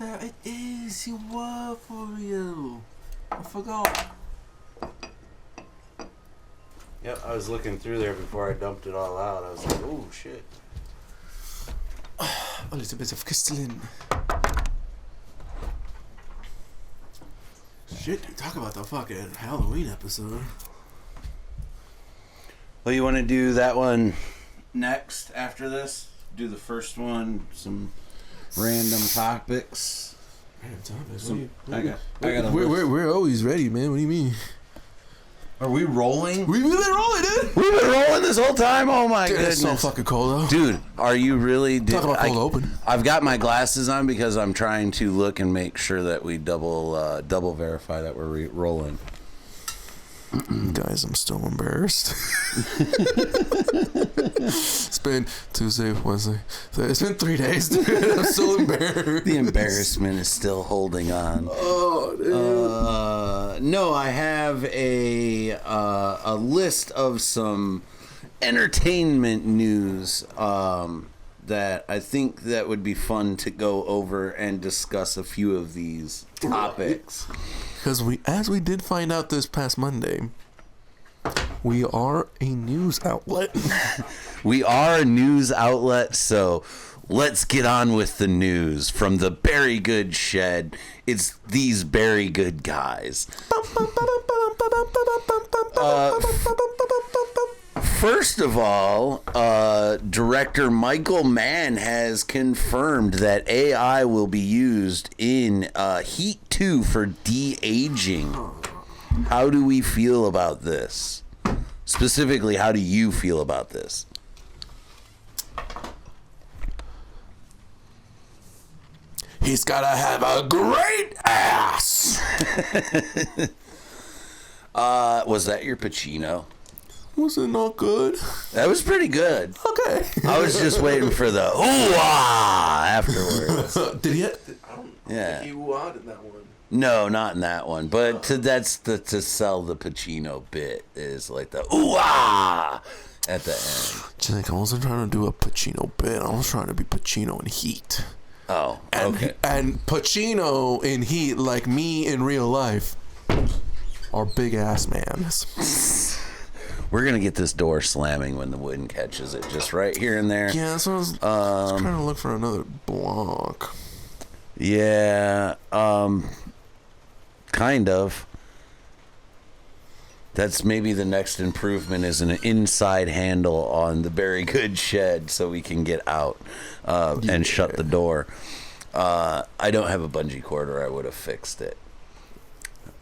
There it is. You were for real. I forgot. Yep, I was looking through there before I dumped it all out. I was like, oh shit. A little bit of crystalline. Shit, talk about the fucking Halloween episode. Well, you want to do that one next after this? Do the first one, some random topics. Random topics? I got a list. We're always ready, man. What do you mean? Are we rolling? We've been rolling, dude. We've been rolling this whole time. Oh my Dude, goodness! it's so fucking cold though. Dude, are you really? Talk about cold open. I've got my glasses on because I'm trying to look and make sure that we double verify that we're rolling. Guys, I'm still embarrassed. It's been Tuesday, Wednesday. It's been 3 days, dude. I'm still embarrassed. The embarrassment is still holding on. Oh, dude. No, I have a list of some entertainment news that I think that would be fun to go over and discuss a few of these topics. Because as we did find out this past Monday, we are a news outlet. We are a news outlet, so let's get on with the news from the Very Good Shed. It's these very good guys. First of all, director Michael Mann has confirmed that AI will be used in Heat 2 for de-aging. How do we feel about this? Specifically, how do you feel about this? He's gotta have a great ass. Was that your Pacino? Was it not good? That was pretty good. Okay. I was just waiting for the ooh-ah afterwards. Did he? Yeah. He ooh-ah'd in that one. No, not in that one. But that's to sell the Pacino bit is like the ooh-ah at the end. Jake, I wasn't trying to do a Pacino bit. I was trying to be Pacino in Heat. Oh, And, okay. and Pacino in Heat, like me in real life, are big ass mans. We're going to get this door slamming when the wind catches it, just right here and there. Yeah, so I was trying to look for another block. Yeah, kind of. That's maybe the next improvement is an inside handle on the Very Good Shed so we can get out and shut the door. I don't have a bungee cord or I would have fixed it.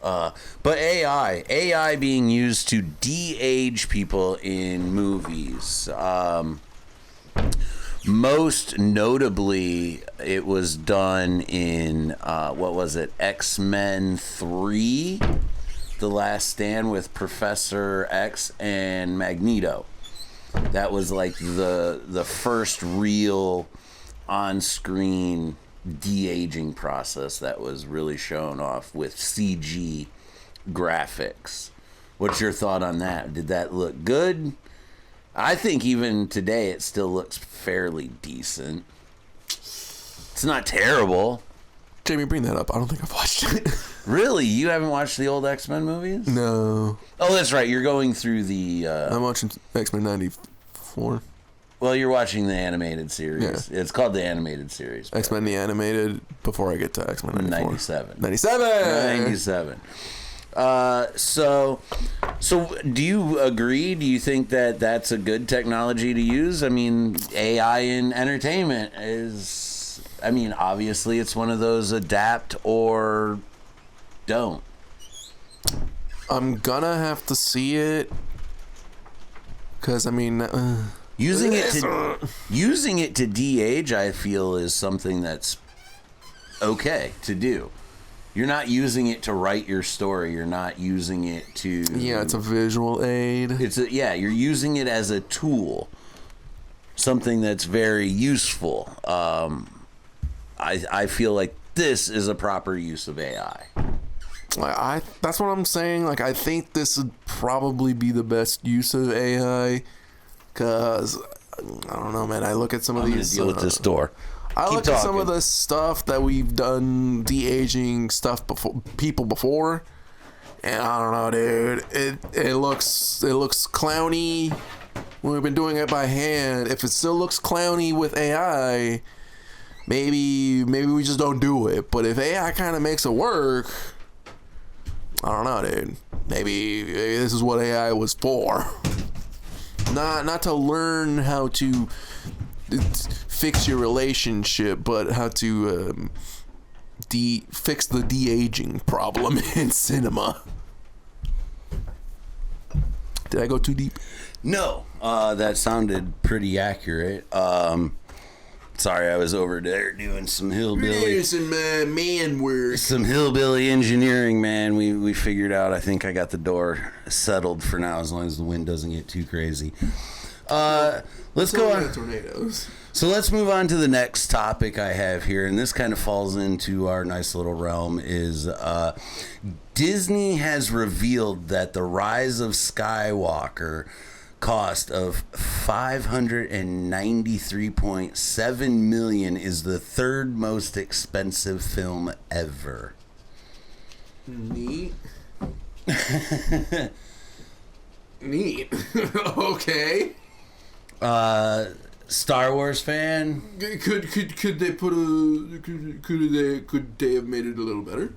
But AI being used to de-age people in movies. Most notably, it was done in, what was it, X-Men 3? The Last Stand with Professor X and Magneto. That was like the first real on-screen de-aging process that was really shown off with CG graphics. What's your thought on that? Did that look good? I think even today it still looks fairly decent. It's not terrible. Jamie, bring that up. I don't think I've watched it. Really? You haven't watched the old X-Men movies? No. Oh, that's right. You're going through the... I'm watching X-Men 94. Well, you're watching the animated series. Yeah. It's called the animated series. X-Men the animated before I get to X-Men 94. 97. 97! So do you agree? Do you think that that's a good technology to use? I mean, AI in entertainment is... I mean, obviously it's one of those adapt or don't. I'm gonna have to see it. Because, I mean... Using it to de-age, I feel, is something that's okay to do. You're not using it to write your story. You're not using it to... Yeah, it's a visual aid. You're using it as a tool. Something that's very useful. I feel like this is a proper use of AI. That's what I'm saying. Like, I think this would probably be the best use of AI. Because, I don't know, man. I look at some of these... deal with this door. I Keep look at some of talking. the stuff that we've done de-aging stuff before, and I don't know, dude. It looks clowny when we've been doing it by hand. If it still looks clowny with AI, maybe we just don't do it. But if AI kind of makes it work, I don't know, dude. Maybe this is what AI was for. Not to learn how to fix your relationship, but how to fix the de-aging problem in cinema. Did I go too deep? No, that sounded pretty accurate. Sorry, I was over there doing some hillbilly. Some man work. Some hillbilly engineering, man. We figured out. I think I got the door settled for now, as long as the wind doesn't get too crazy. Let's go on. Tornadoes. So let's move on to the next topic I have here, and this kind of falls into our nice little realm. Is Disney has revealed that the Rise of Skywalker cost of $593.7 million is the third most expensive film ever. Neat. Neat. Okay. Star Wars fan? Could they put a could they have made it a little better?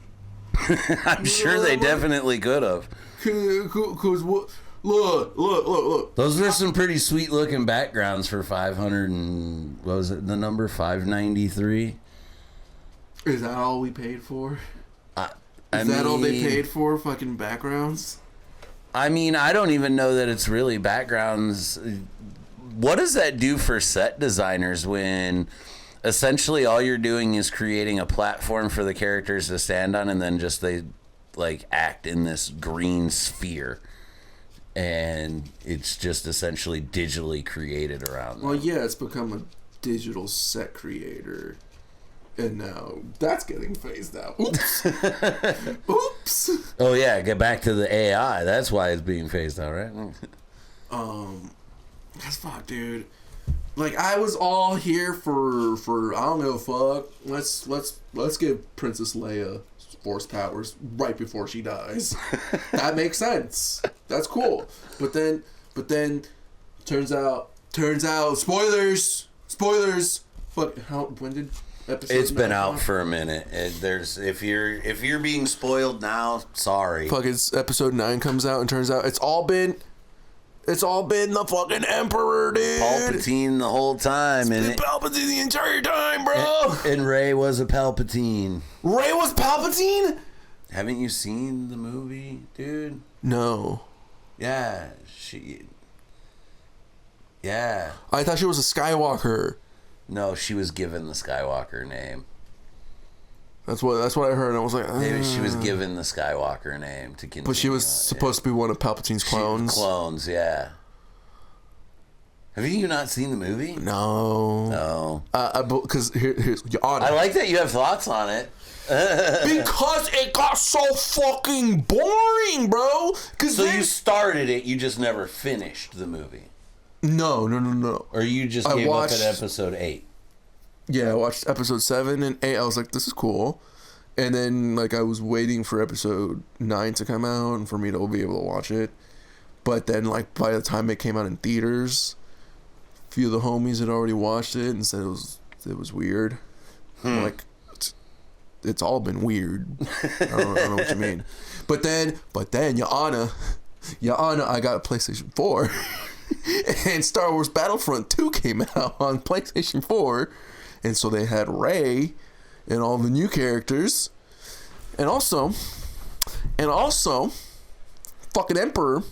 I'm sure they definitely could have. Cause what? Look. Those are some pretty sweet looking backgrounds for 500 and what was it? The number 593. Is that all we paid for? I Is that all they mean- paid for? Fucking backgrounds? I mean, I don't even know that it's really backgrounds. What does that do for set designers when essentially all you're doing is creating a platform for the characters to stand on, and then just they like act in this green sphere, and it's just essentially digitally created around them. Well, yeah, it's become a digital set creator. And now that's getting phased out. Oops. Oops. Oh yeah, get back to the AI. That's why it's being phased out, right? That's fuck, dude. Like, I was all here for I don't know, fuck. Let's give Princess Leia force powers right before she dies. That makes sense. That's cool. But then turns out spoilers. Fuck, when did episode It's been 9 out come out? for a minute. There's if you're being spoiled now, sorry. Fuck, it's episode 9 comes out and turns out it's all been the fucking Emperor, dude. Palpatine the whole time, Been and Palpatine the entire time, bro. and Rey was a Palpatine. Rey was Palpatine? Haven't you seen the movie, dude? No. Yeah, Yeah. I thought she was a Skywalker. No, she was given the Skywalker name. That's what I heard. And I was like, Maybe she was given the Skywalker name to continue. but she was supposed to be one of Palpatine's clones. Clones, yeah. Have you not seen the movie? No. No. Because here's on I like that you have thoughts on it. because it got so fucking boring, bro. So you started it, you just never finished the movie. No. Or you just I gave watched- up at episode 8. Yeah, I watched episode 7 and 8. I was like, this is cool. And then, like, I was waiting for episode 9 to come out and for me to be able to watch it. But then, like, by the time it came out in theaters, a few of the homies had already watched it and said it was weird. I'm like, it's all been weird. I don't know what you mean. But then, Your Honor, I got a PlayStation 4. And Star Wars Battlefront 2 came out on PlayStation 4. And so they had Rey and all the new characters. And also fucking Emperor,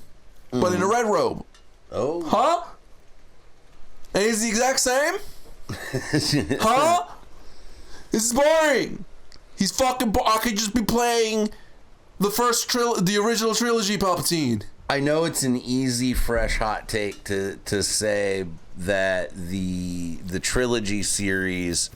but in a red robe. Oh. Huh? And he's the exact same? Huh? This is boring. He's fucking I could just be playing the original trilogy Palpatine. I know it's an easy, fresh, hot take to say that the trilogy series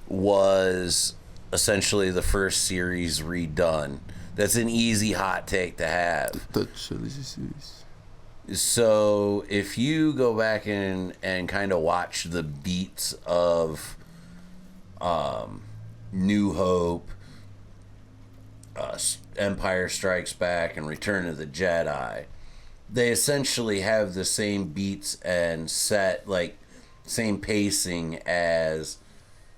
was essentially the first series redone. That's an easy hot take to have. The trilogy series. So if you go back and kind of watch the beats of New Hope, Empire Strikes Back, and Return of the Jedi, they essentially have the same beats and same pacing as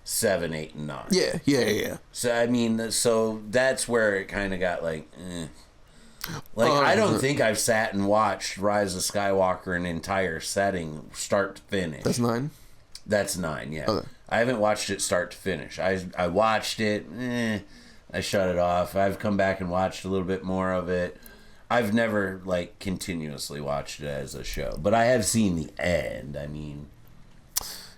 7, 8, and 9. Yeah. So I mean, so that's where it kind of got like, I don't think I've sat and watched Rise of Skywalker an entire setting, start to finish. That's 9. That's 9. Yeah, Okay. I haven't watched it start to finish. I watched it. I shut it off. I've come back and watched a little bit more of it. I've never continuously watched it as a show, but I have seen the end. I mean,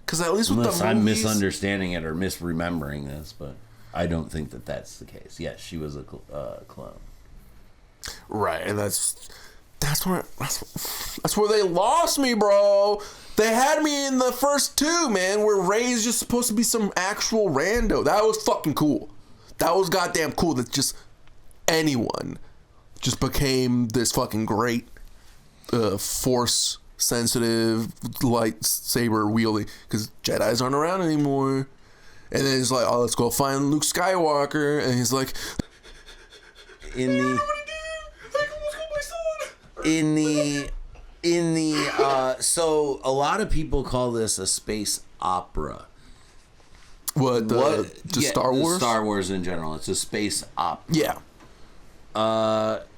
because at least with unless the I'm movies, misunderstanding it or misremembering this, but I don't think that that's the case. Yes, she was a clone. right? And that's where they lost me, bro. They had me in the first 2, man, where Rey's just supposed to be some actual rando. That was fucking cool. That was goddamn cool. That just anyone just became this fucking great force sensitive lightsaber wielding, because Jedis aren't around anymore. And then it's like, oh, let's go find Luke Skywalker, and he's like, So a lot of people call this a space opera. Star Wars? Star Wars in general. It's a space opera. Yeah.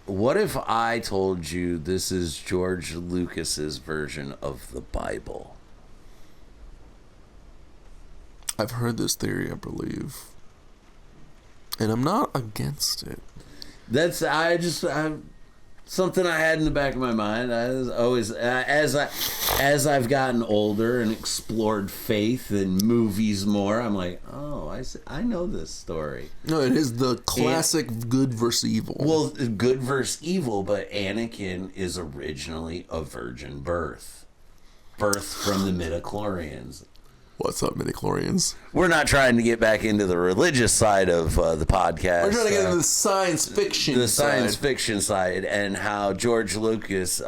What if I told you this is George Lucas's version of the Bible? I've heard this theory, I believe, and I'm not against it. That's something I had in the back of my mind. I was always, as I've gotten older and explored faith and movies more, I'm like, oh, I know this story. No, it is the classic good versus evil. Well, good versus evil, but Anakin is originally a virgin birth from the midichlorians. What's up, midichlorians? We're not trying to get back into the religious side of the podcast. We're trying to get into the science fiction fiction side, and how George Lucas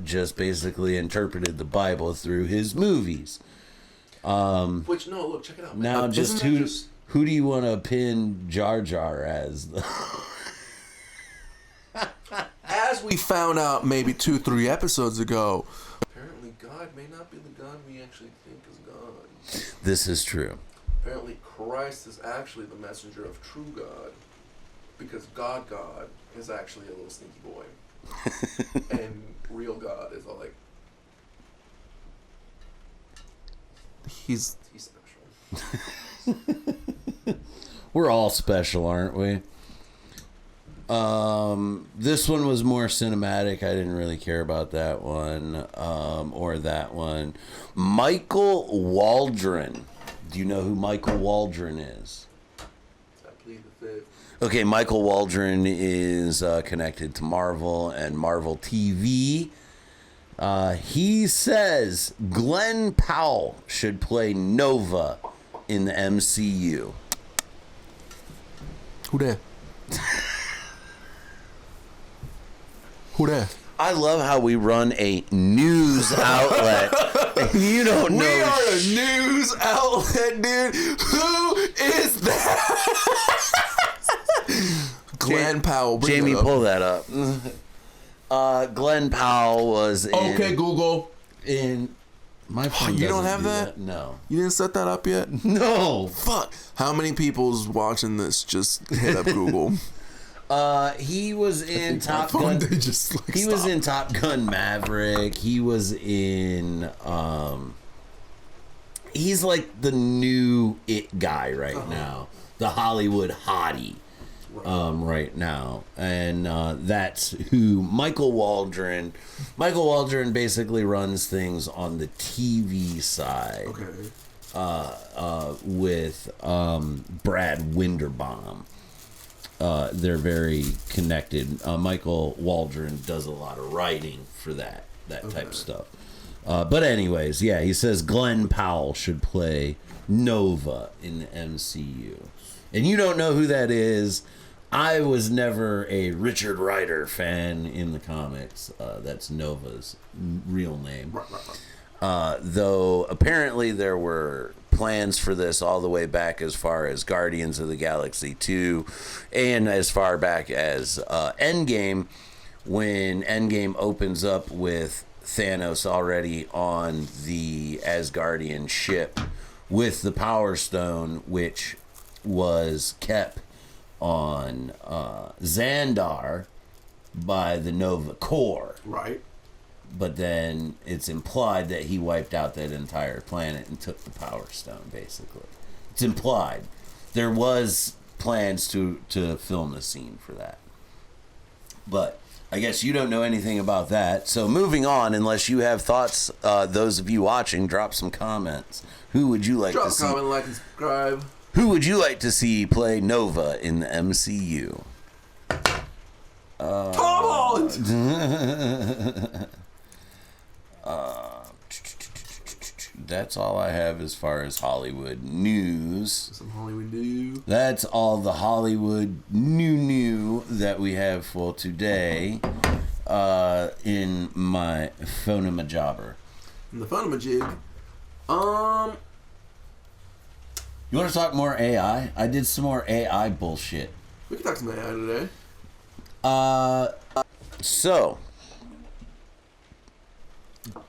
just basically interpreted the Bible through his movies. Which, no, look, check it out. Now, who do you want to pin Jar Jar as? As we found out maybe 2-3 episodes ago, apparently God may not be the God we actually think is God. This is true. Apparently Christ is actually the messenger of true God, because God is actually a little sneaky boy. And real God is all like, he's special. We're all special, aren't we? This one was more cinematic. I didn't really care about that one, or that one. Michael Waldron. Do you know who Michael Waldron is? I plead the fifth. Okay, Michael Waldron is connected to Marvel and Marvel TV. He says Glenn Powell should play Nova in the MCU. Who that? Who that? I love how we run a news outlet. You don't know. We are a news outlet, dude. Who is that? Glenn Powell. Jamie, pull that up. Glenn Powell was in... Okay, Google. In... My phone you don't doesn't have do that? No. You didn't set that up yet? No. Fuck. How many people's watching this just hit up Google? He was in Top Gun. He was in Top Gun Maverick. He was in he's like the new it guy right now. The Hollywood hottie right now. And that's who Michael Waldron basically runs things on the TV side. Okay. With Brad Winderbaum. They're very connected. Michael Waldron does a lot of writing for that type of stuff. But anyways, yeah, he says Glenn Powell should play Nova in the MCU. And you don't know who that is. I was never a Richard Rider fan in the comics. That's Nova's real name. Right. Though apparently there were plans for this all the way back as far as Guardians of the Galaxy 2 and as far back as Endgame, when Endgame opens up with Thanos already on the Asgardian ship with the Power Stone, which was kept on Xandar by the Nova Corps. Right. But then it's implied that he wiped out that entire planet and took the Power Stone, basically. It's implied. There was plans to film the scene for that. But I guess you don't know anything about that. So moving on, unless you have thoughts, those of you watching, drop some comments. Who would you like to see? Drop a comment, like, and subscribe. Who would you like to see play Nova in the MCU? Tom Holland! That's all I have as far as Hollywood news. Some Hollywood news. That's all the Hollywood new that we have for today in my phonema jobber. In the phonema jig. You want to talk more AI? I did some more AI bullshit. We can talk some AI today. So,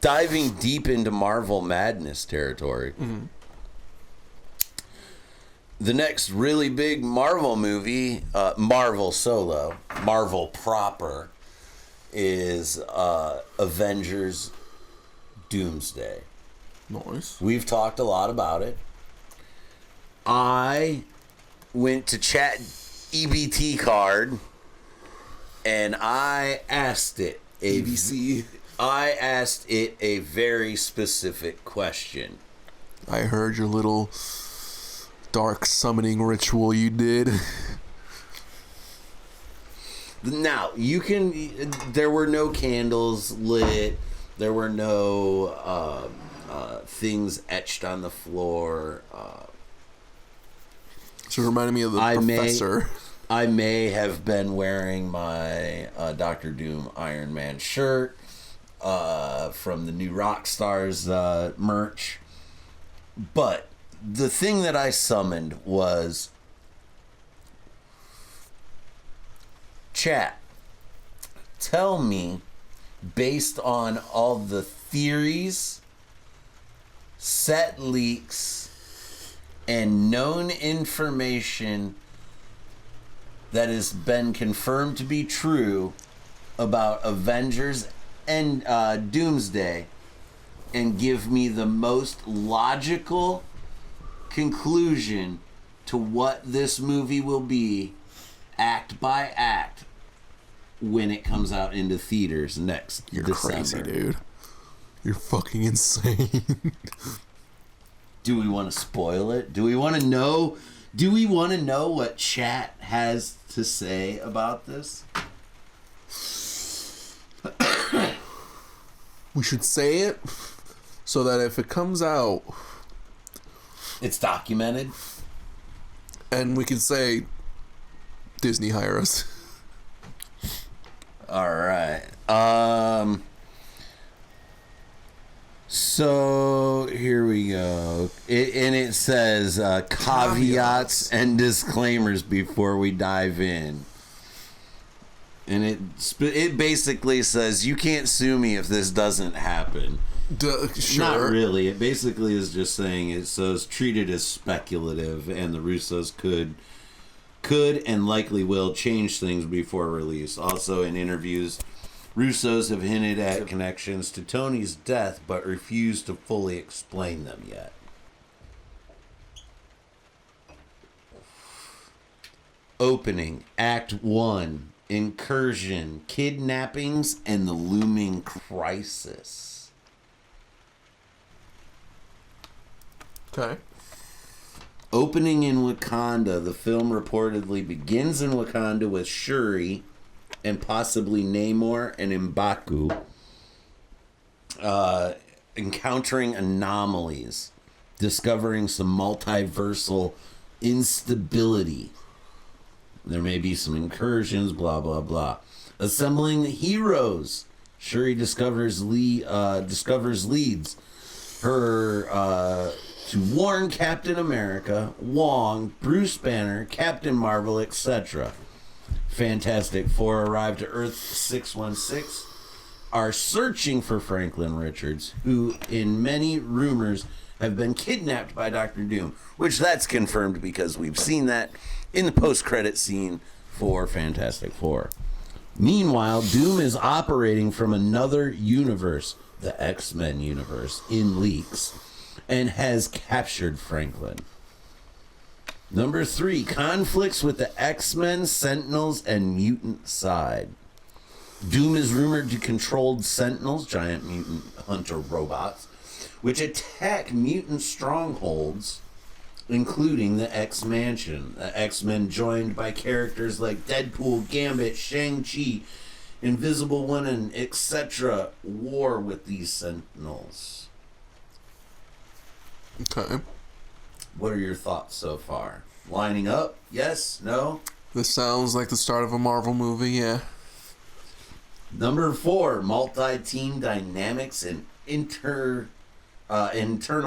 diving deep into Marvel Madness territory. Mm-hmm. The next really big Marvel movie, Marvel Solo, Marvel proper, is Avengers Doomsday. Nice. We've talked a lot about it. I went to Chat EBT card and I asked it ABC. I asked it a very specific question. I heard your little dark summoning ritual you did. Now, you can... There were no candles lit. There were no things etched on the floor. So it reminded me of the professor. I may have been wearing my Dr. Doom Iron Man shirt from the new Rockstars merch. But the thing that I summoned was... Chat, tell me, based on all the theories, set leaks, and known information that has been confirmed to be true about Avengers and Doomsday, and give me the most logical conclusion to what this movie will be, act by act, when it comes out into theaters next December. You're crazy, dude. You're fucking insane. Do we want to spoil it? Do we want to know? Do we want to know what chat has to say about this? We should say it so that if it comes out, it's documented, and we can say, Disney, hire us. All right. So here we go. It says caveats and disclaimers before we dive in. And it basically says you can't sue me if this doesn't happen. Sure. Not really. It basically is just saying it's treated as speculative, and the Russos could and likely will change things before release. Also, in interviews, Russos have hinted at connections to Tony's death, but refused to fully explain them yet. Opening, Act 1, Incursion, Kidnappings, and the Looming Crisis. Okay. Opening in Wakanda, the film reportedly begins in Wakanda with Shuri and possibly Namor and M'Baku encountering anomalies, discovering some multiversal instability. There may be some incursions, blah, blah, blah. Assembling the heroes. Shuri discovers leads. to warn Captain America, Wong, Bruce Banner, Captain Marvel, etc. Fantastic Four arrive to Earth 616, are searching for Franklin Richards, who in many rumors have been kidnapped by Doctor Doom, which that's confirmed because we've seen that in the post-credit scene for Fantastic Four. Meanwhile, Doom is operating from another universe, the X-Men universe, in leaks, and has captured Franklin. Number 3, conflicts with the X-Men, Sentinels, and mutant side. Doom is rumored to control Sentinels, giant mutant hunter robots, which attack mutant strongholds, including the X-Mansion. The X-Men, joined by characters like Deadpool, Gambit, Shang-Chi, Invisible Woman, etc., war with these Sentinels. Okay. What are your thoughts so far? Lining up? Yes? No? This sounds like the start of a Marvel movie, yeah. Number 4, multi-team dynamics and internal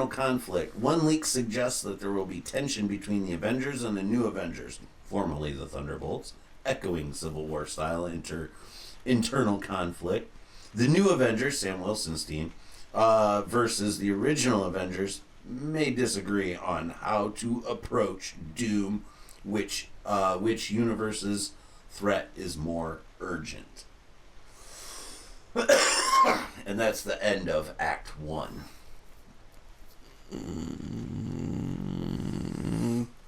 conflict. One leak suggests that there will be tension between the Avengers and the New Avengers, formerly the Thunderbolts, echoing Civil War style internal conflict. The New Avengers, Sam Wilson's team, versus the original Avengers may disagree on how to approach Doom, which universe's threat is more urgent. And that's the end of Act 1.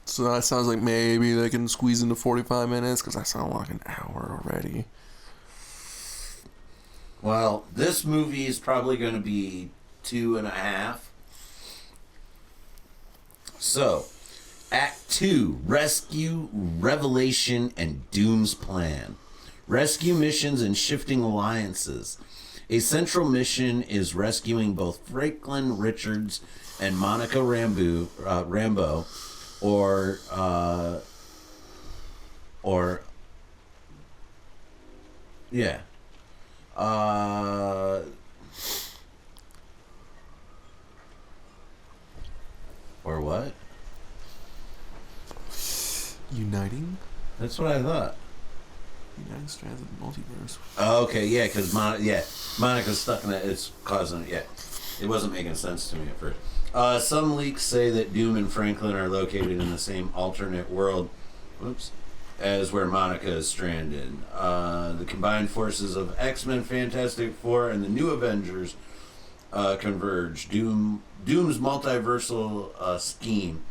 So that sounds like maybe they can squeeze into 45 minutes, because that sounds like an hour already. Well, this movie is probably going to be 2.5. So, Act 2, Rescue, Revelation, and Doom's Plan. Rescue missions and shifting alliances. A central mission is rescuing both Franklin Richards and Monica Rambeau, or what? Uniting? That's what I thought. United Strands of the Multiverse. Oh, okay, yeah, because Monica's stuck in it. It's causing it. Yeah, it wasn't making sense to me at first. Some leaks say that Doom and Franklin are located in the same alternate world, as where Monica is stranded. The combined forces of X-Men, Fantastic Four, and the New Avengers converge. Doom's multiversal scheme.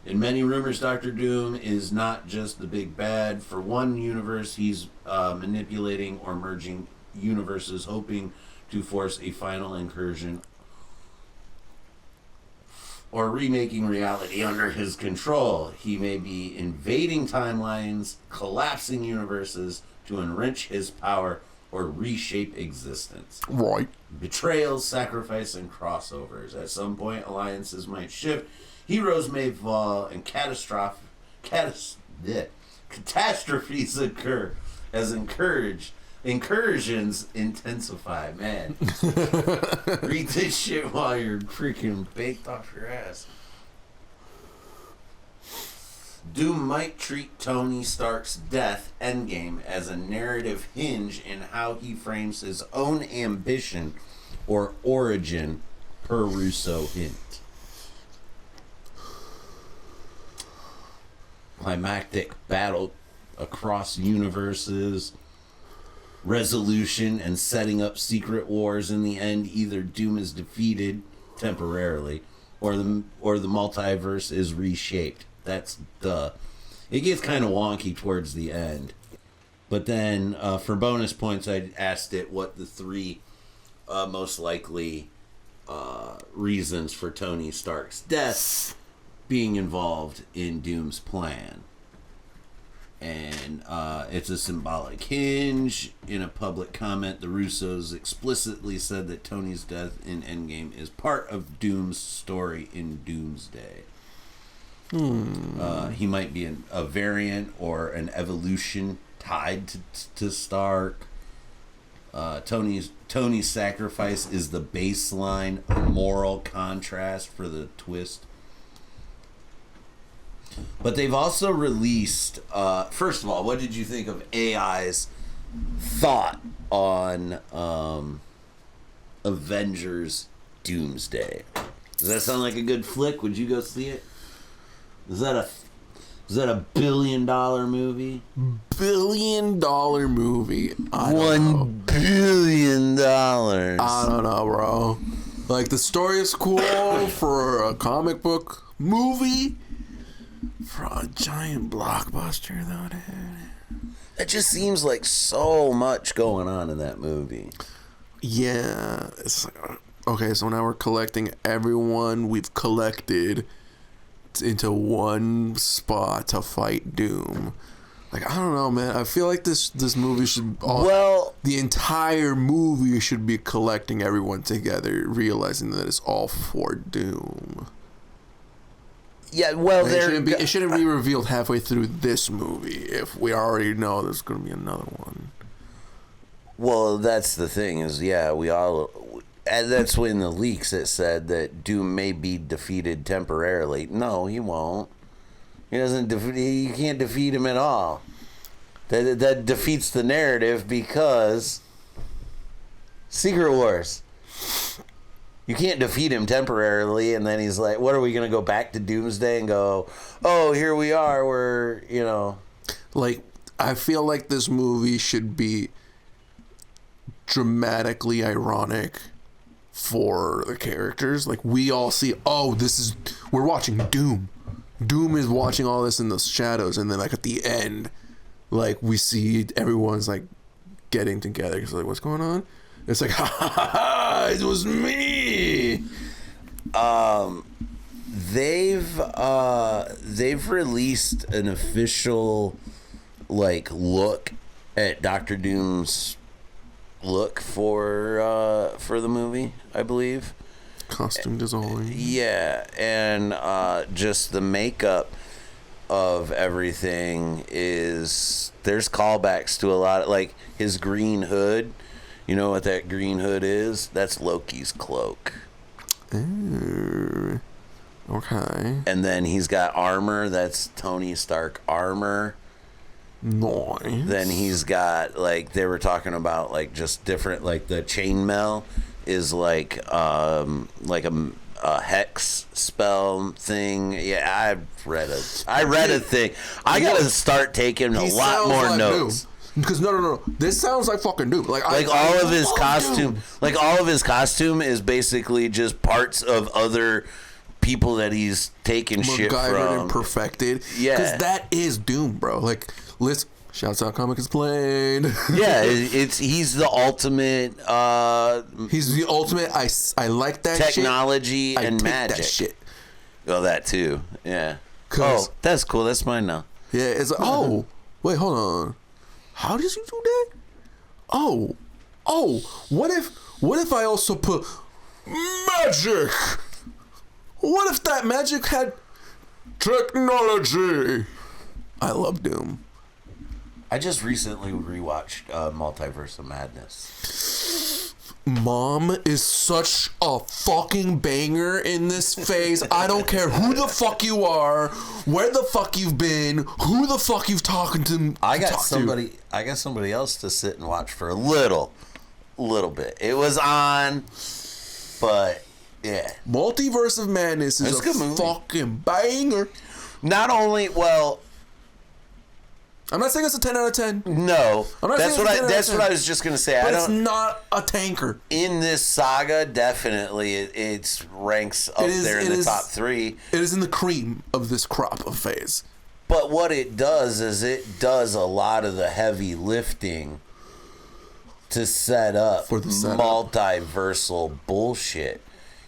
In many rumors, Doctor Doom is not just the big bad. For one universe, he's manipulating or merging universes, hoping to force a final incursion or remaking reality under his control. He may be invading timelines, collapsing universes to enrich his power or reshape existence. Right. Betrayals, sacrifice, and crossovers. At some point, alliances might shift. Heroes may fall, and catastrophes occur as incursions intensify. Man, read this shit while you're freaking baked off your ass. Doom might treat Tony Stark's death, Endgame, as a narrative hinge in how he frames his own ambition or origin, per Russo hint. Climactic battle across universes, resolution and setting up secret wars. In the end, either Doom is defeated temporarily or the multiverse is reshaped. That's it gets kind of wonky towards the end. But then for bonus points, I asked it what the 3 most likely reasons for Tony Stark's death being involved in Doom's plan. And it's a symbolic hinge. In a public comment, the Russos explicitly said that Tony's death in Endgame is part of Doom's story in Doomsday. He might be a variant or an evolution tied to Stark. Tony's sacrifice is the baseline moral contrast for the twist But they've also released. First of all, what did you think of AI's thought on Avengers Doomsday? Does that sound like a good flick? Would you go see it? Is that a $1 billion movie? $1 billion movie. $1 billion. I don't know, bro. Like, the story is cool for a comic book movie. For a giant blockbuster, though, dude. It just seems like so much going on in that movie. Yeah. It's like, okay, so now we're collecting everyone we've collected into one spot to fight Doom. Like, I don't know, man. I feel like this movie should... the entire movie should be collecting everyone together, realizing that it's all for Doom. Yeah, well, it shouldn't be revealed halfway through this movie if we already know there's going to be another one. Well, that's the thing is, yeah, we all... And that's when the leaks it said that Doom may be defeated temporarily. No, he won't. He doesn't. You can't defeat him at all. That defeats the narrative because Secret Wars. You can't defeat him temporarily, and then he's like, "What are we gonna go back to Doomsday and go? Oh, here we are. We're Like, I feel like this movie should be dramatically ironic for the characters. Like, we all see, we're watching Doom. Doom is watching all this in the shadows, and then, like, at the end, like, we see everyone's, like, getting together. It's like, what's going on? It's like, ha ha ha, it was me. They've released an official, like, look at Doctor Doom's look for the movie, I believe. Costume design. Yeah, and just the makeup of everything is, there's callbacks to a lot of, like, his green hood. You know what that green hood is? That's Loki's cloak. Ooh. Okay. And then he's got armor. That's Tony Stark armor. Nice. Then he's got, like, they were talking about, like, just different, like, the chainmail is like a hex spell thing. Yeah, I read a thing. I gotta start taking a lot more notes. Because no, this sounds like fucking Doom. Like all of his costume, all of his costume is basically just parts of other people that he's taken shit from and perfected. Yeah, because that is Doom, bro. Like, shouts out Comic Explained. Yeah, he's the ultimate. He's the ultimate. I like that technology shit. and I magic. That shit. Oh, that too. Yeah. Oh, that's cool. That's mine now. Yeah, it's like, wait, hold on. How did you do that? What if I also put magic? What if that magic had technology? I love Doom. I just recently rewatched Multiverse of Madness. Mom is such a fucking banger in this phase. I don't care who the fuck you are, where the fuck you've been, who the fuck you've talking to. I got somebody else to sit and watch for a little bit. It was on, but yeah. Multiverse of Madness is a fucking banger. Not only, well, I'm not saying it's a 10 out of 10. No, that's what I was just gonna say. But it's not a tanker. In this saga, definitely, it ranks up there in the top 3. It is in the cream of this crop of phase. But what it does is it does a lot of the heavy lifting to set up for the multiversal bullshit.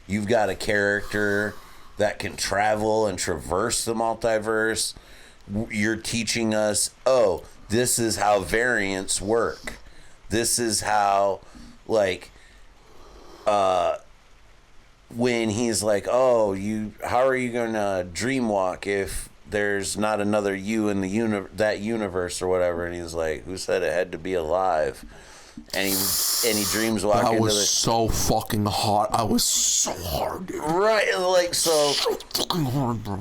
You've got a character that can travel and traverse the multiverse. You're teaching us, this is how variants work. This is how, like, when he's like, how are you gonna dreamwalk if there's not another you in the that universe or whatever? And he's like, who said it had to be alive? and he dreams walking That into was the so fucking hot. I was so hard, dude. right, like so Fucking hard, bro.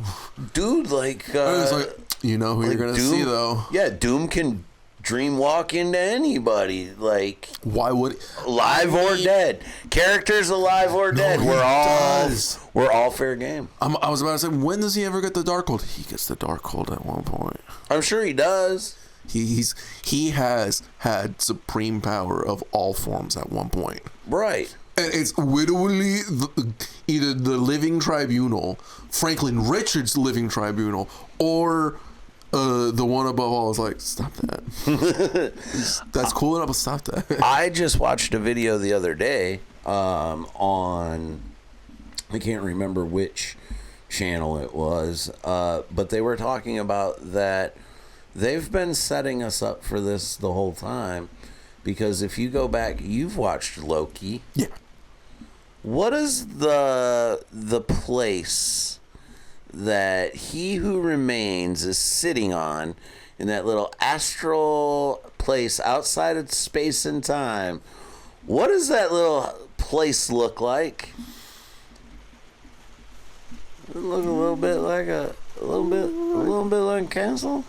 dude, like It was like, you know who like you're gonna Doom, see though. Yeah, Doom can dream walk into anybody, like Why would? alive or dead. Characters alive or dead. he does. We're all fair game. I was about to say, when does he ever get the Darkhold? He gets the Darkhold at one point. I'm sure he does. He has had supreme power of all forms at one point. Right. And it's literally either the Living Tribunal, Franklin Richards' Living Tribunal, or the one above all is like, stop that. That's cool enough, but stop that. I just watched a video the other day on, I can't remember which channel it was, but they were talking about that they've been setting us up for this the whole time, because if you go back, you've watched Loki. Yeah. What is the place that He Who Remains is sitting on in that little astral place outside of space and time? What does that little place look like? It look a little bit like a little bit like a castle.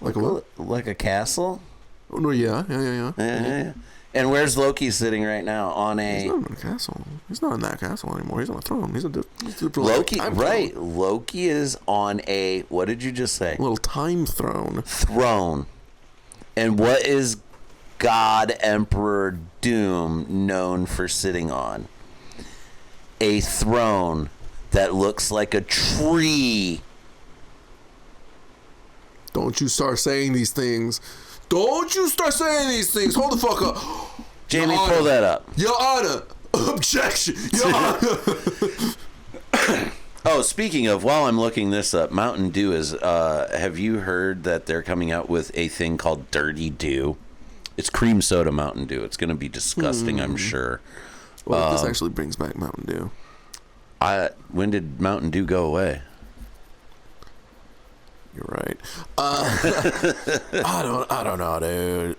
Like what? Like a castle. Oh, no, yeah. Yeah. And where's Loki sitting right now? On He's a not in a castle. He's not in that castle anymore. He's on a throne. He's Loki, right? Loki is on a, what did you just say? Little time throne. Throne. And what is God Emperor Doom known for sitting on? A throne that looks like a tree. Don't you start saying these things. Don't you start saying these things. Hold the fuck up. Jamie, pull that up. Your Honor. Objection. Your Honor. Oh, speaking of, while I'm looking this up, Mountain Dew is, have you heard that they're coming out with a thing called Dirty Dew? It's cream soda Mountain Dew. It's going to be disgusting, I'm sure. Well, this actually brings back Mountain Dew. When did Mountain Dew go away? You're right. I don't know, dude.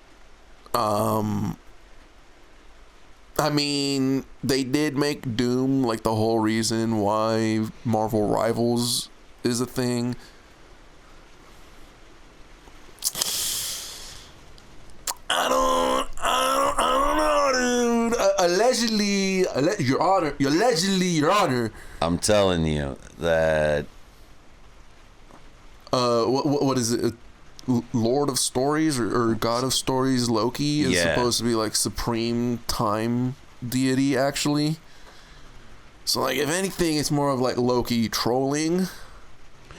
I mean, they did make Doom like the whole reason why Marvel Rivals is a thing. I don't know, dude. Allegedly, Your Honor. I'm telling you that. What is it? Lord of Stories or God of Stories Loki is supposed to be like supreme time deity, actually. So like, if anything, it's more of like Loki trolling.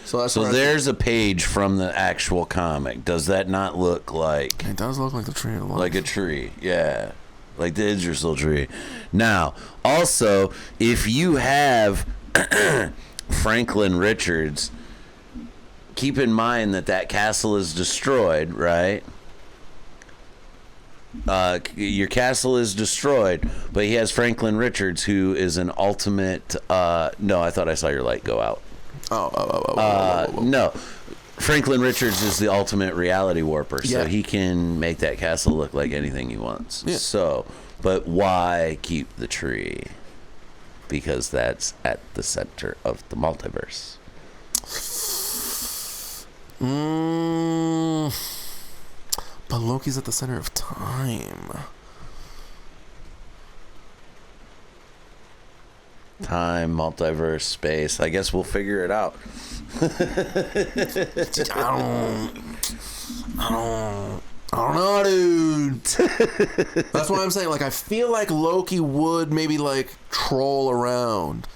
So there's a page from the actual comic. Does that not look like? It does look like the tree of life. Like a tree, yeah. Like the Yggdrasil tree. Now, also, if you have Franklin Richards, keep in mind that castle is destroyed, right? Your castle is destroyed, but he has Franklin Richards, who is an ultimate. No, I thought I saw your light go out. No, Franklin Richards is the ultimate reality warper, so he can make that castle look like anything he wants. Yeah. So, but why keep the tree? Because that's at the center of the multiverse. But Loki's at the center of time. Time, multiverse, space. I guess we'll figure it out. I don't know, dude. That's why I'm saying, like, I feel like Loki would maybe like troll around,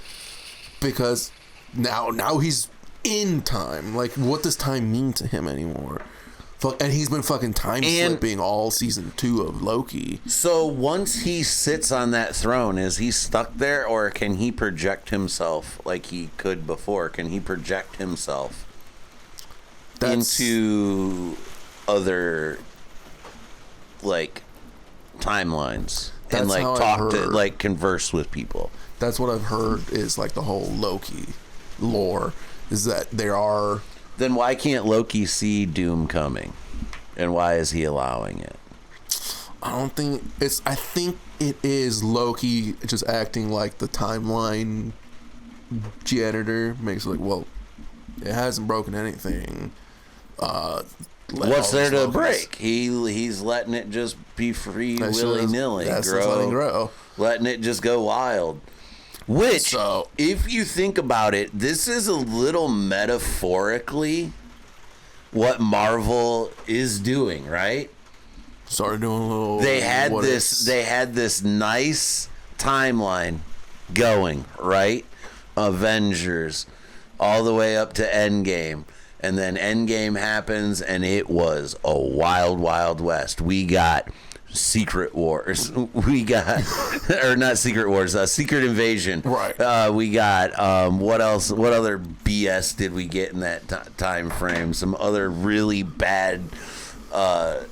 because now he's in time. Like, what does time mean to him anymore? And he's been fucking time slipping all season 2 of Loki. So once he sits on that throne, is he stuck there, or can he project himself like he could before? Can he project himself into other like timelines and like talk to, like, converse with people? That's what I've heard is like the whole Loki lore, is that there are. Then why can't Loki see Doom coming And why is he allowing it? I think it is Loki just acting like the timeline janitor. Makes it like, well, it hasn't broken anything. What's there to break? He's letting it just be free, willy-nilly, grow. Letting it just go wild. Which, if you think about it, this is a little metaphorically what Marvel is doing, right? Started doing a little. They had this nice timeline going, right? Avengers, all the way up to Endgame. And then Endgame happens, and it was a wild, wild west. We got Secret Wars. We got, or not Secret Wars, Secret Invasion. Right. We got, what else? What other BS did we get in that time frame? Some other really bad,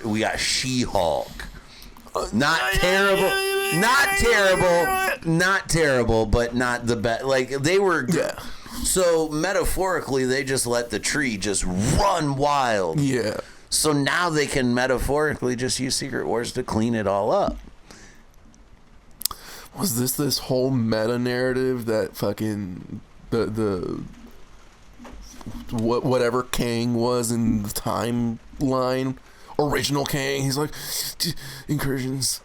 we got She-Hulk. Not terrible, but not the best. Like, they were... Yeah. So metaphorically, they just let the tree just run wild. Yeah. So now they can metaphorically just use Secret Wars to clean it all up. Was this whole meta narrative that fucking the whatever Kang was in the timeline, original Kang? He's like incursions.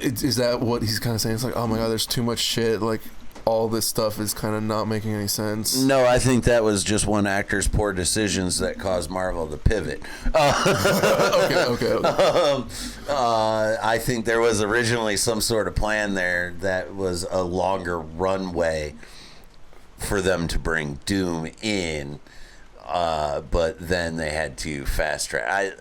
Is that what he's kind of saying? It's like, oh my god, there's too much shit. Like, all this stuff is kind of not making any sense. No, I think that was just one actor's poor decisions that caused Marvel to pivot. Okay. I think there was originally some sort of plan there that was a longer runway for them to bring Doom in. But then they had to fast track.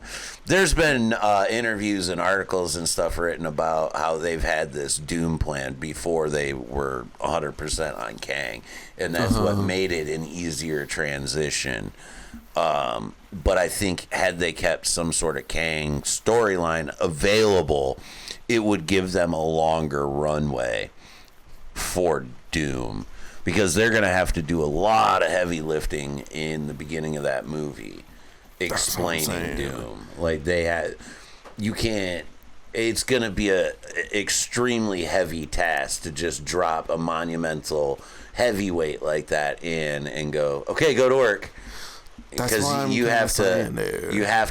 There's been interviews and articles and stuff written about how they've had this Doom plan before they were 100% on Kang, and that's what made it an easier transition. But I think had they kept some sort of Kang storyline available, it would give them a longer runway for Doom. Because they're going to have to do a lot of heavy lifting in the beginning of that movie, explaining Doom. Like, you can't, it's going to be a extremely heavy task to just drop a monumental heavyweight like that in and go, okay, go to work. Because you have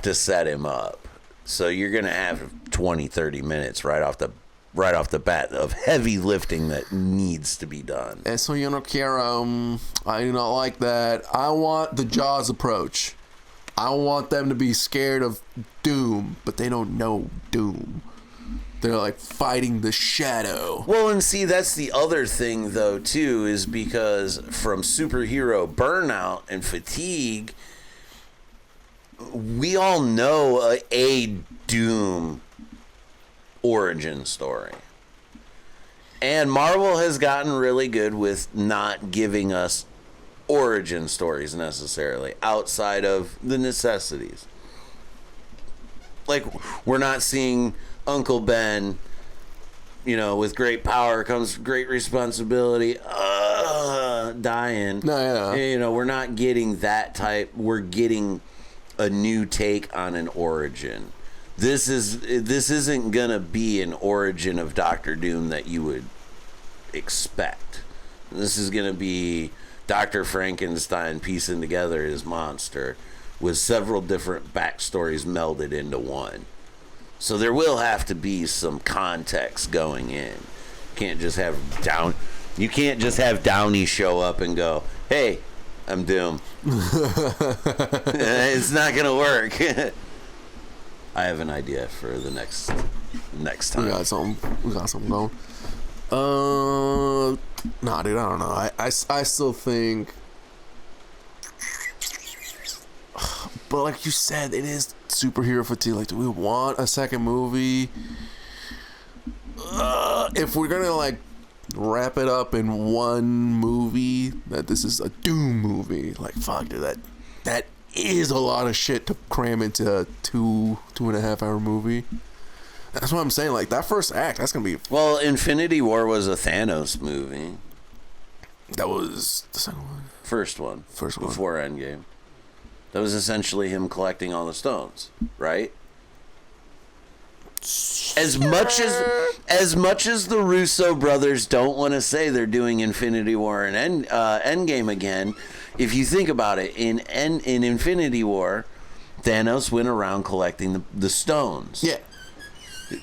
to set him up. So you're going to have 20, 30 minutes right off the bat of heavy lifting that needs to be done. Eso yo no quiero. I do not like that. I want the Jaws approach. I want them to be scared of Doom, but they don't know Doom. They're like fighting the shadow. Well, and see, that's the other thing, though, too, is because from superhero burnout and fatigue, we all know a Doom origin story. And Marvel has gotten really good with not giving us origin stories necessarily outside of the necessities. Like, we're not seeing Uncle Ben, with great power comes great responsibility, dying. No, yeah. We're not getting that type. We're getting a new take on an origin. This isn't gonna be an origin of Doctor Doom that you would expect. This is gonna be Dr. Frankenstein piecing together his monster with several different backstories melded into one. So there will have to be some context going in. You can't just have Downey show up and go, "Hey, I'm Doom." It's not gonna work. I have an idea for the next time. We got something going. Nah, dude, I don't know. I still think, but like you said, it is superhero fatigue. Like, do we want a second movie? If we're gonna like wrap it up in one movie, that this is a Doom movie, like, fuck, dude, that is a lot of shit to cram into a 2.5 hour movie. That's what I'm saying. Like, that first act, that's gonna be. Well, Infinity War was a Thanos movie. That was the second one. First one. Before Endgame. That was essentially him collecting all the stones, right? As much as the Russo brothers don't want to say they're doing Infinity War and Endgame again, if you think about it, in Infinity War, Thanos went around collecting the stones. Yeah.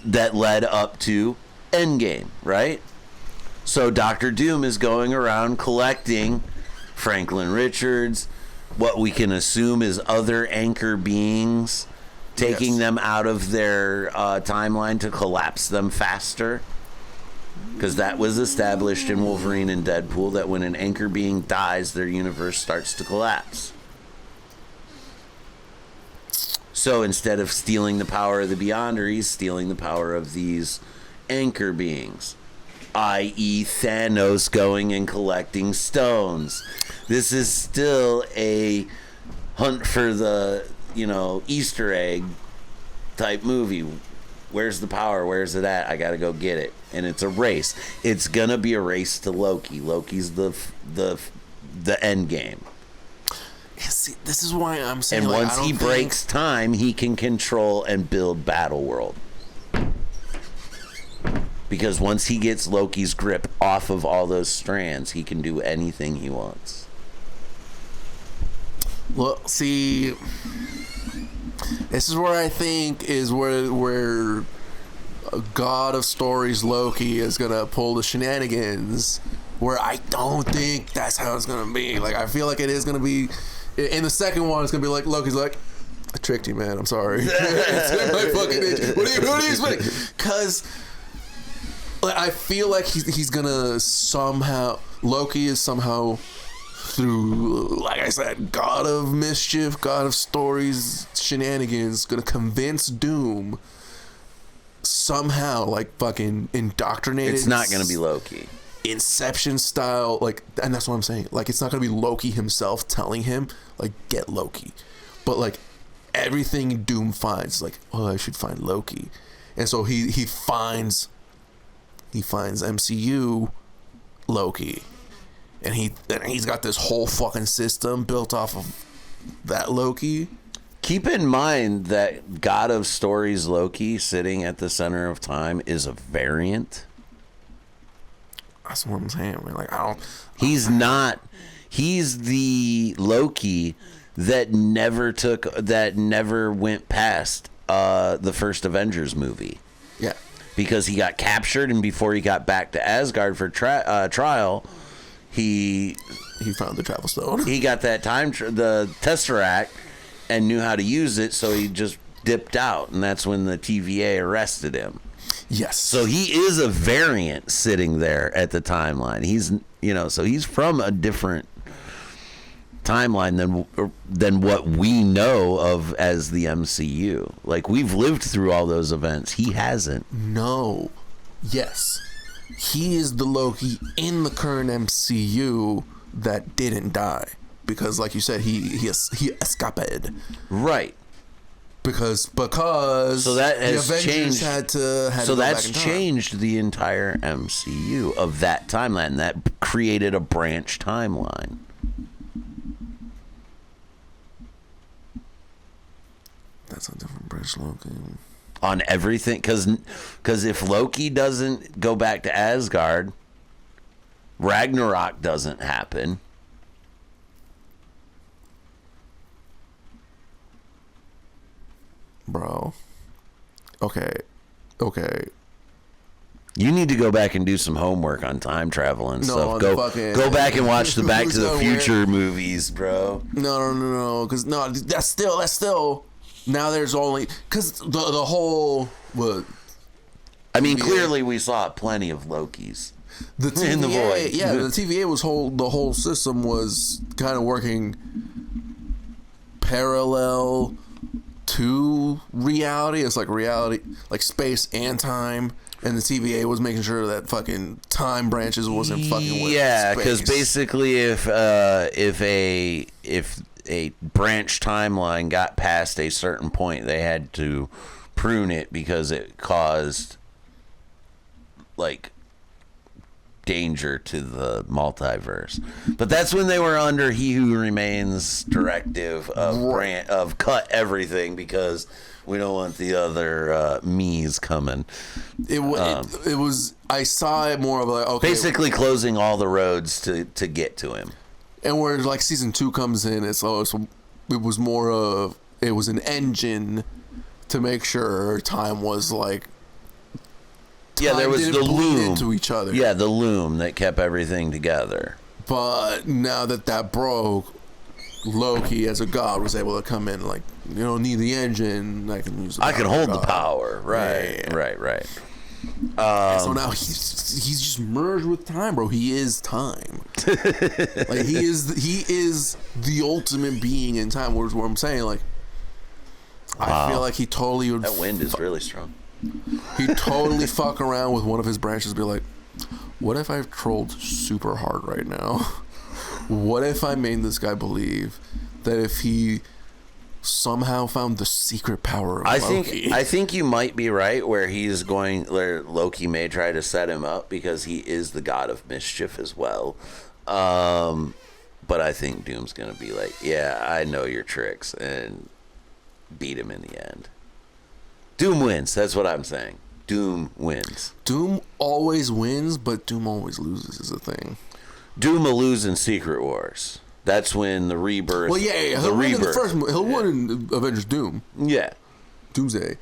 That led up to Endgame, right? So Doctor Doom is going around collecting Franklin Richards, what we can assume is other anchor beings, taking them out of their timeline to collapse them faster. Because that was established in Wolverine and Deadpool, that when an anchor being dies, their universe starts to collapse. So instead of stealing the power of the Beyonder, he's stealing the power of these anchor beings, i.e. Thanos going and collecting stones. This is still a hunt for the, Easter egg type movie. Where's the power? Where's it at? I gotta go get it. And it's a race. It's gonna be a race to Loki. Loki's the end game. See, this is why I'm saying. And once he breaks time, he can control and build Battle World. Because once he gets Loki's grip off of all those strands, he can do anything he wants. Well, see, this is where I think is where God of Stories Loki is gonna pull the shenanigans. Where I don't think that's how it's gonna be. Like, I feel like it is gonna be. In the second one, it's gonna be like Loki's like, I tricked you, man. I'm sorry. It's gonna be like fucking. What do you expect? Because I feel like he's gonna somehow. Loki is somehow, through, like I said, God of Mischief, God of Stories, shenanigans, gonna convince Doom somehow, like, fucking indoctrinated. It's not gonna be Loki. Inception style, like, and that's what I'm saying. Like, it's not gonna be Loki himself telling him, like, get Loki, but like everything Doom finds, like, oh, I should find Loki, and so he finds MCU Loki, and he's got this whole fucking system built off of that Loki. Keep in mind that God of Stories Loki sitting at the center of time is a variant. That's what I'm saying. Like, I don't. He's not. He's the Loki that never went past the first Avengers movie. Yeah. Because he got captured, and before he got back to Asgard for trial, he found the Travel Stone. He got that the Tesseract, and knew how to use it, so he just dipped out, and that's when the TVA arrested him. Yes. So he is a variant sitting there at the timeline. He's, so he's from a different timeline than what we know of as the MCU. Like, we've lived through all those events. He hasn't. No. Yes. He is the Loki in the current MCU that didn't die. Because, like you said, he escaped. Right. Because so that has the Avengers changed. had to so go that's back in time. changed the entire MCU of that timeline. That created a branch timeline. That's a different branch, Loki. On everything, because if Loki doesn't go back to Asgard, Ragnarok doesn't happen. Bro. Okay. You need to go back and do some homework on time travel and stuff. Fucking, go back and watch the Back to the Future weird movies, bro. No. Because that's still. Now there's only because the whole what. I mean, clearly we saw plenty of Lokis. The TVA, in the void. Yeah, the TVA was the whole system was kind of working parallel to reality. It's like reality, like space and time, and the TVA was making sure that fucking time branches wasn't fucking with yeah, space. because basically, if a branch timeline got past a certain point, they had to prune it because it caused like danger to the multiverse. But that's when they were under He Who Remains directive of cut everything because we don't want the other me's coming. It was. I saw it more of like, okay, basically closing all the roads to get to him. And where like season 2 comes in, it was more of, it was an engine to make sure time was like. Yeah, there was the loom into each other. Yeah, the loom that kept everything together. But now that broke, Loki as a god was able to come in like, you don't need the engine. I can use. I can hold the power. Right, yeah. Right. So now he's just merged with time, bro. He is time. Like he is the ultimate being in time. Whereas what I'm saying, like, I feel like he totally would. That wind is really strong. He'd totally fuck around with one of his branches, be like, what if I've trolled super hard right now? What if I made this guy believe that if he somehow found the secret power of Loki? I think you might be right where Loki may try to set him up because he is the god of mischief as well. But I think Doom's going to be like, yeah, I know your tricks, and beat him in the end. Doom wins. That's what I'm saying. Doom wins. Doom always wins, but Doom always loses is a thing. Doom will lose in Secret Wars. That's when the rebirth. Well, yeah. He'll win in the first. He'll win in Avengers Doom. Yeah. Doomsday.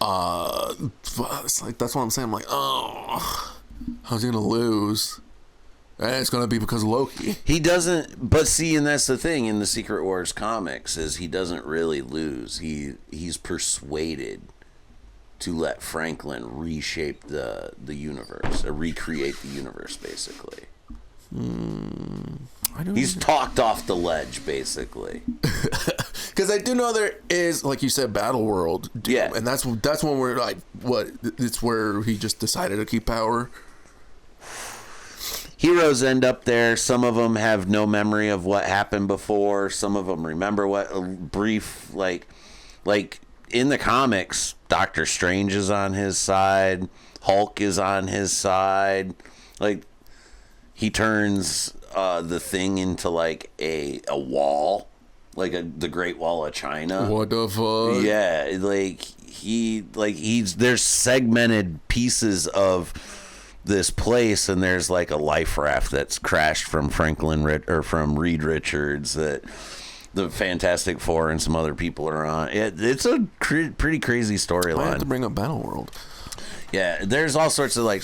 It's like, that's what I'm saying. I'm like, oh, how's he gonna lose? And it's gonna be because of Loki. He doesn't. But see, and that's the thing in the Secret Wars comics is he doesn't really lose. He's persuaded to let Franklin reshape the universe, or recreate the universe, basically. He's talked off the ledge, basically. Because I do know there is, like you said, Battle World. Doom, yeah, and that's when we're like, what? It's where he just decided to keep power. Heroes end up there. Some of them have no memory of what happened before. Some of them remember what a brief, like in the comics, Doctor Strange is on his side. Hulk is on his side. Like, he turns the Thing into like a wall, like the Great Wall of China. What the fuck? Yeah, there's segmented pieces of this place, and there's like a life raft that's crashed from from Reed Richards that the Fantastic Four and some other people are on. It's a pretty crazy storyline. I have to bring up Battle World. Yeah, there's all sorts of like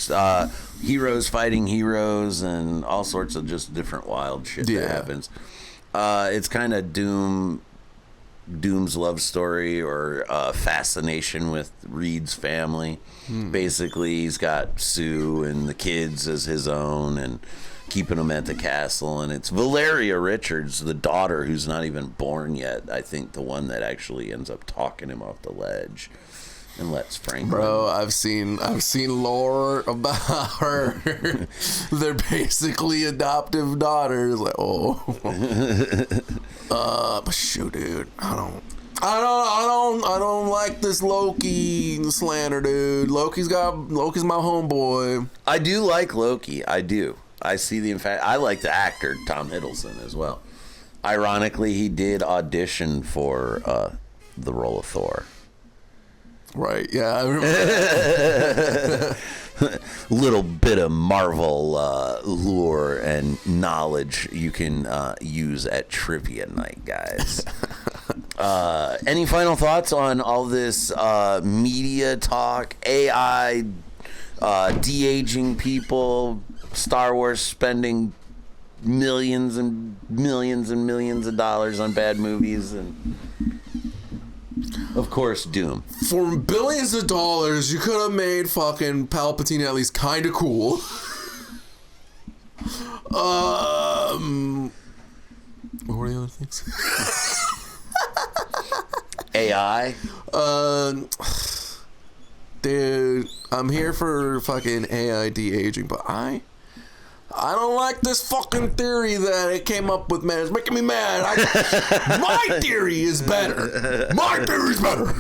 heroes fighting heroes and all sorts of just different wild shit that happens. It's kind of Doom's love story or fascination with Reed's family. Basically, he's got Sue and the kids as his own and keeping them at the castle. And it's Valeria Richards, the daughter, who's not even born yet, I think, the one that actually ends up talking him off the ledge and lets Franklin. Bro, I've seen lore about her. They're basically adoptive daughters. Like, but shoot, dude, I don't like this Loki slander, dude. Loki's my homeboy. I do like Loki. I do. I see I like the actor Tom Hiddleston as well. Ironically, he did audition for the role of Thor. Right, yeah, I remember that. Little bit of Marvel lore and knowledge you can use at trivia night, guys. Any final thoughts on all this media talk, AI, de-aging people, Star Wars spending millions and millions and millions of dollars on bad movies, and of course, Doom. For billions of dollars, you could have made fucking Palpatine at least kind of cool. What were the other things? AI? Dude, I'm here for fucking AI de-aging, but I I don't like this fucking theory that it came up with, man. It's making me mad. My theory is better. My theory's better.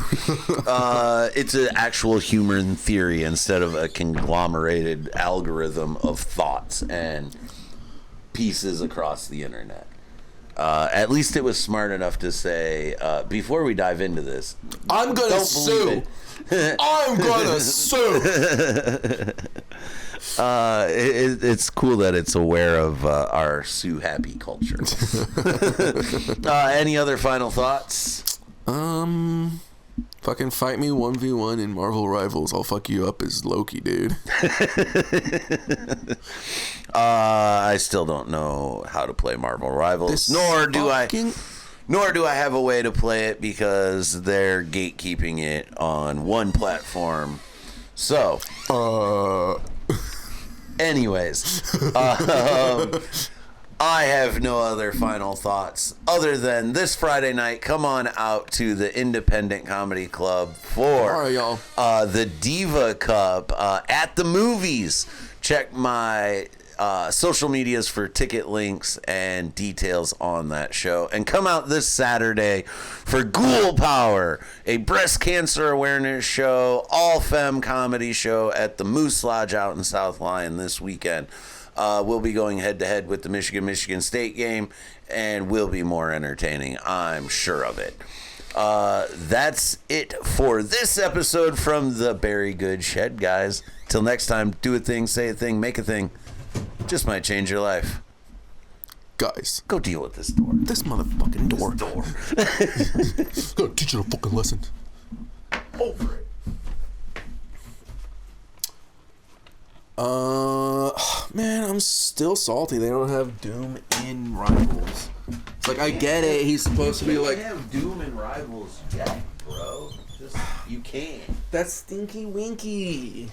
It's an actual human theory instead of a conglomerated algorithm of thoughts and pieces across the internet. At least it was smart enough to say, before we dive into this, I'm gonna sue. I'm gonna sue. It's cool that it's aware of our sue happy culture. Any other final thoughts? Fucking fight me 1v1 in Marvel Rivals. I'll fuck you up as Loki, dude. I still don't know how to play Marvel Rivals, nor do I have a way to play it because they're gatekeeping it on one platform. So, anyways, I have no other final thoughts other than this Friday night, come on out to the Independent Comedy Club for All right, y'all. The Diva Cup at the movies. Check my social medias for ticket links and details on that show. And come out this Saturday for Ghoul Power, a breast cancer awareness show, all-femme comedy show at the Moose Lodge out in South Lyon this weekend. We'll be going head-to-head with the Michigan State game, and will be more entertaining, I'm sure of it. That's it for this episode from the Very Good Shed, guys. Till next time, do a thing, say a thing, make a thing. Just might change your life. Guys, go deal with this door. This motherfucking door. This door. Gotta teach you a fucking lesson. Over it. Man, I'm still salty. They don't have Doom in Rivals. It's like, I get it. He's supposed to be like... You can't have Doom in Rivals yet, bro. You can't. That's Stinky Winky.